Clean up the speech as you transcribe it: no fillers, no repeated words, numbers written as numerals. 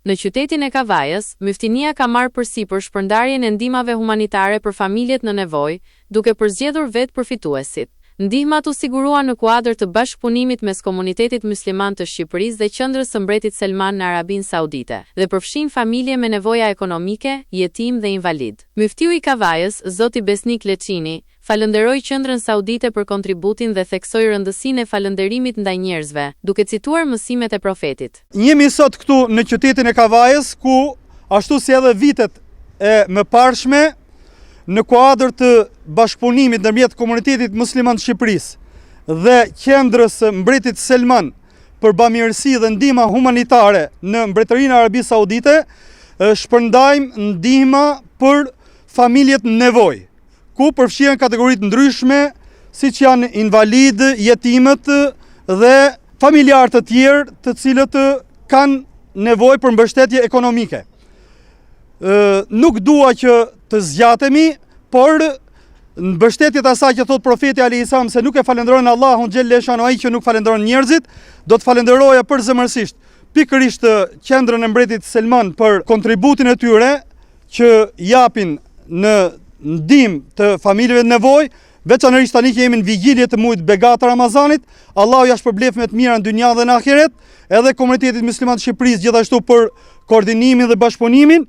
Në qytetin e Kavajës, Myftinia ka marrë përsipër shpërndarjen e ndihmave humanitare për familjet në nevojë, duke përzgjedhur vetë përfituesit. Ndihmat u sigurua në kuadër të bashkëpunimit mes Komunitetit Musliman të Shqipërisë dhe Qendrës së Mbretit Selman në Arabinë Saudite, dhe përfshin familje me nevoja ekonomike, jetim dhe invalid. Myftiu i Kavajës, zoti Besnik Leçini, falënderoi Qendrën Saudite për kontributin dhe theksoi rëndësinë e falënderimit ndaj njerëzve, duke cituar mësimet e profetit. Jemi sot këtu në qytetin e Kavajës, ku ashtu si edhe vitet e mëparshme, në kuadër të bashkëpunimit ndërmjet Komunitetit Musliman të Shqipërisë dhe Qendrës së Mbretit Selman për bamirësi dhe ndihma humanitare në Mbretërinë e Arabisë Saudite, shpërndajmë ndihma për familjet në nevojë, ku përfshihen kategoritë ndryshme, siç janë invalid, jetimët dhe familjarë të tjerë të cilët kanë nevojë për mbështetje ekonomike. Nuk dua që të zgjatemi, por në mbështetjet asaj që thot profeti alayhis salam se nuk e falenderojnë Allahun xhelle shanu ai që nuk falenderon njerëzit, do të falenderoja përzemërsisht pikërisht Qendrën e Mbretit Selman për kontributin e tyre që japin në ndihmë të familjeve në nevojë, veçanërisht tani që jemi në vigjilje të muajit begat të Ramazanit. Allahu ja shpërblef me të mira në dynja dhe në ahiret, edhe Komunitetit Musliman të Shqipërisë gjithashtu për koordinimin dhe bashkëpunimin.